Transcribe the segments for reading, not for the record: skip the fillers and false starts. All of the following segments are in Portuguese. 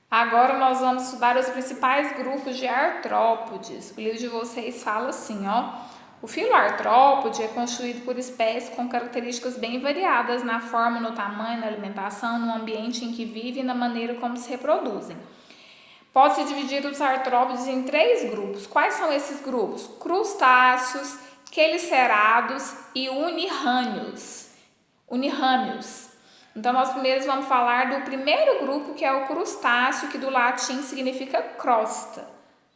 Agora nós vamos estudar os principais grupos de artrópodes. O livro de vocês fala assim, ó. O filo artrópode é constituído por espécies com características bem variadas na forma, no tamanho, na alimentação, no ambiente em que vivem e na maneira como se reproduzem. Pode-se dividir os artrópodes em 3 grupos. Quais são esses grupos? Crustáceos, quelicerados e unirrâneos. Então, nós primeiro vamos falar do primeiro grupo, que é o crustáceo, que do latim significa crosta,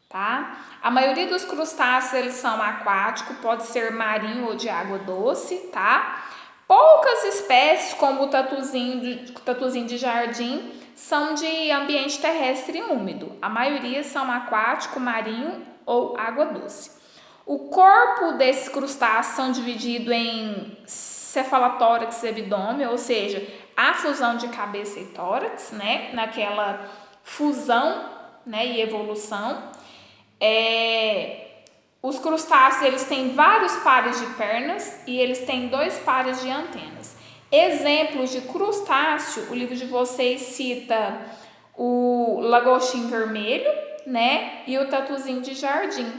tá? A maioria dos crustáceos, eles são aquáticos, pode ser marinho ou de água doce, tá? Poucas espécies, como o tatuzinho de jardim, são de ambiente terrestre e úmido. A maioria são aquático, marinho ou água doce. O corpo desses crustáceos são dividido em cefalotórax e abdômen, ou seja, a fusão de cabeça e tórax, né? Naquela fusão, né, e evolução. Os crustáceos, eles têm vários pares de pernas e eles têm 2 pares de antenas. Exemplos de crustáceo, o livro de vocês cita o lagostim vermelho, né, e o tatuzinho de jardim,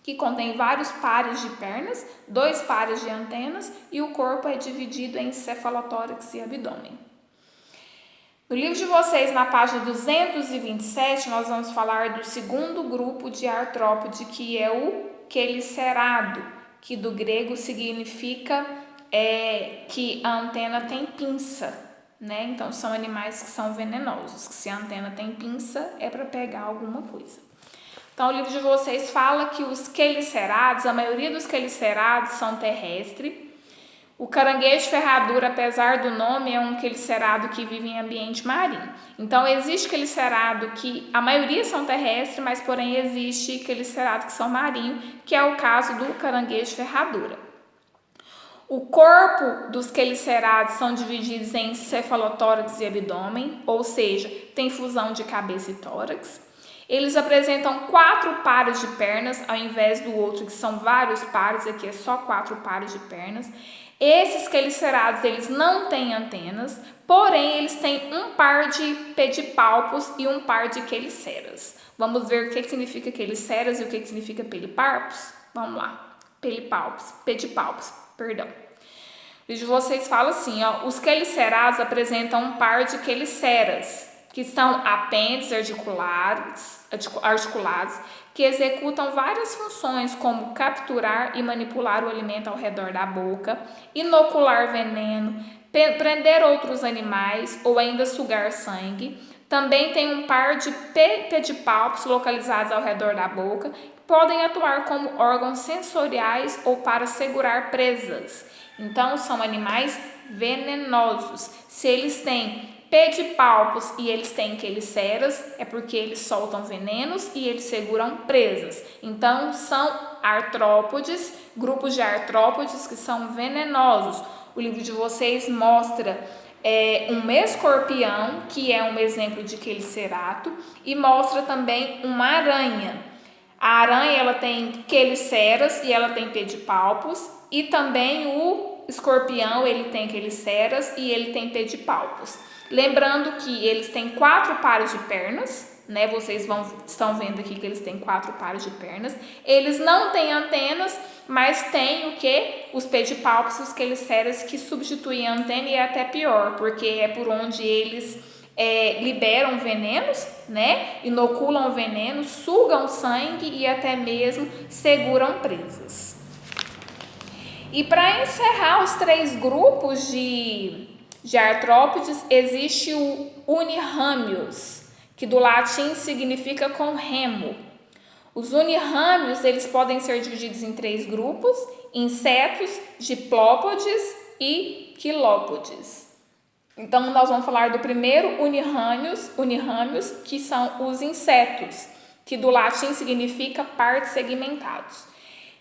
que contém vários pares de pernas, 2 pares de antenas e o corpo é dividido em cefalotórax e abdômen. No livro de vocês, na página 227, nós vamos falar do segundo grupo de artrópode, que é o quelicerado, que do grego significa que a antena tem pinça, né? Então, são animais que são venenosos, que se a antena tem pinça, é para pegar alguma coisa. Então, o livro de vocês fala que os quelicerados, a maioria dos quelicerados são terrestres. O caranguejo ferradura, apesar do nome, é um quelicerado que vive em ambiente marinho. Então, existe quelicerado que a maioria são terrestres, mas porém existe quelicerado que são marinhos, que é o caso do caranguejo ferradura. O corpo dos quelicerados são divididos em cefalotórax e abdômen, ou seja, tem fusão de cabeça e tórax. Eles apresentam 4 pares de pernas, ao invés do outro, que são vários pares, aqui é só 4 pares de pernas. Esses quelicerados, eles não têm antenas, porém, eles têm um par de pedipalpos e um par de queliceras. Vamos ver o que significa queliceras e o que significa pedipalpos? Vamos lá. Pedipalpos, perdão. O vídeo de vocês fala assim, ó, os quelicerados apresentam um par de queliceras, que são apêndices articulados, que executam várias funções, como capturar e manipular o alimento ao redor da boca, inocular veneno, prender outros animais ou ainda sugar sangue. Também tem um par de pedipalpos localizados ao redor da boca, que podem atuar como órgãos sensoriais ou para segurar presas. Então, são animais venenosos. Se eles têm pedipalpos e eles têm queliceras, é porque eles soltam venenos e eles seguram presas. Então, são artrópodes, grupos de artrópodes que são venenosos. O livro de vocês mostra um escorpião, que é um exemplo de quelicerato, e mostra também uma aranha. A aranha, ela tem queliceras e ela tem pedipalpos, e também o escorpião, ele tem queliceras e ele tem pedipalpos. Lembrando que eles têm 4 pares de pernas, né? Vocês estão vendo aqui que eles têm 4 pares de pernas. Eles não têm antenas, mas têm o que? Os pedipalpos, os queliceras, que substituem a antena, e é até pior, porque é por onde eles liberam venenos, né? Inoculam veneno, sugam sangue e até mesmo seguram presas. E para encerrar os 3 grupos de artrópodes, existe o unirrâmeos, que do latim significa com remo. Os unirrâmeos, eles podem ser divididos em 3 grupos: insetos, diplópodes e quilópodes. Então, nós vamos falar do primeiro unirrâmeos, que são os insetos, que do latim significa partes segmentados.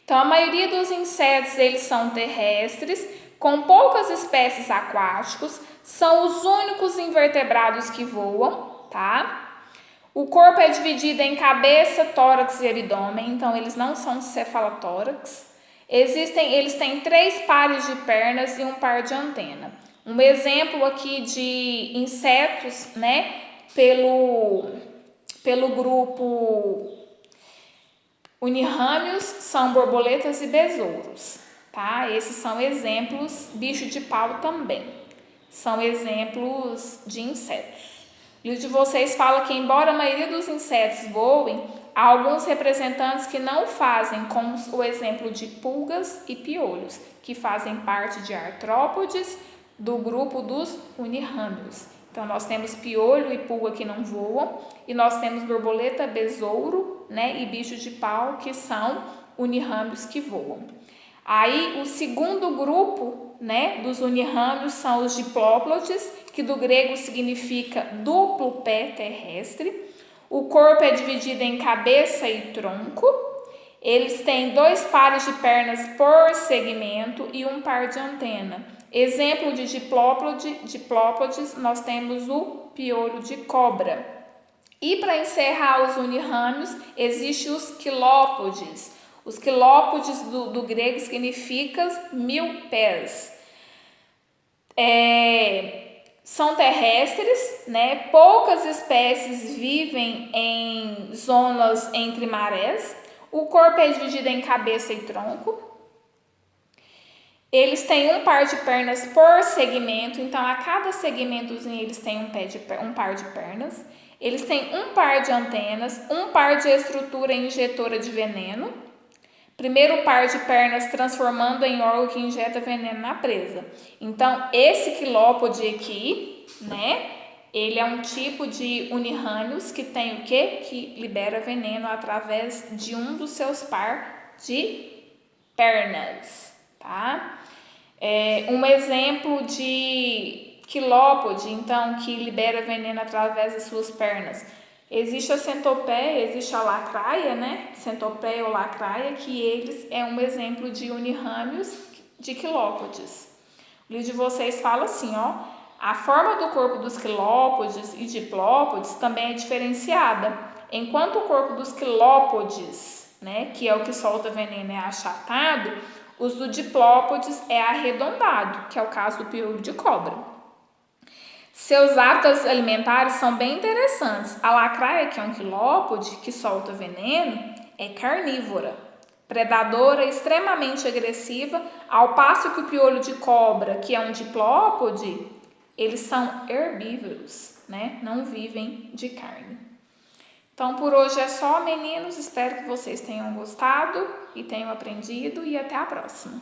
Então, a maioria dos insetos, eles são terrestres, com poucas espécies aquáticos, são os únicos invertebrados que voam, tá? O corpo é dividido em cabeça, tórax e abdômen, então eles não são cefalotórax. Eles têm 3 pares de pernas e um par de antena. Um exemplo aqui de insetos, né, Pelo grupo unirrâmios, são borboletas e besouros, tá? Esses são exemplos, bicho de pau também, são exemplos de insetos. O livro de vocês fala que, embora a maioria dos insetos voem, há alguns representantes que não fazem, como o exemplo de pulgas e piolhos, que fazem parte de artrópodes do grupo dos unirrâmios. Então, nós temos piolho e pulga que não voam, e nós temos borboleta, besouro, né, e bicho de pau, que são unirrâmios que voam. Aí, o segundo grupo, né, dos unirrâmios são os diplópodes, que do grego significa duplo pé terrestre. O corpo é dividido em cabeça e tronco. Eles têm 2 pares de pernas por segmento e 1 par de antena. Exemplo de diplópodes, nós temos o piolho de cobra. E para encerrar os unirrâmios, existem os quilópodes. Os quilópodes do grego significa 1000 pés. São terrestres, né? Poucas espécies vivem em zonas entre marés. O corpo é dividido em cabeça e tronco. Eles têm 1 par de pernas por segmento, então a cada segmentozinho eles têm um par de pernas. Eles têm 1 par de antenas, 1 par de estrutura injetora de veneno. Primeiro par de pernas transformando em órgão que injeta veneno na presa. Então, esse quilópode aqui, né? Ele é um tipo de unirrâmios que tem o quê? Que libera veneno através de um dos seus par de pernas, tá? Um exemplo de quilópode, então, que libera veneno através das suas pernas. Existe a centopeia, existe a lacraia, né? Centopeia ou lacraia, que eles é um exemplo de unirrâmios de quilópodes. O livro de vocês fala assim, ó, a forma do corpo dos quilópodes e diplópodes também é diferenciada. Enquanto o corpo dos quilópodes, né, que é o que solta veneno, é achatado, os do diplópodes é arredondado, que é o caso do piolho de cobra. Seus hábitos alimentares são bem interessantes. A lacraia, que é um quilópode que solta veneno, é carnívora, predadora, extremamente agressiva, ao passo que o piolho de cobra, que é um diplópode, eles são herbívoros, né? Não vivem de carne. Então, por hoje é só, meninos. Espero que vocês tenham gostado e tenham aprendido, e até a próxima.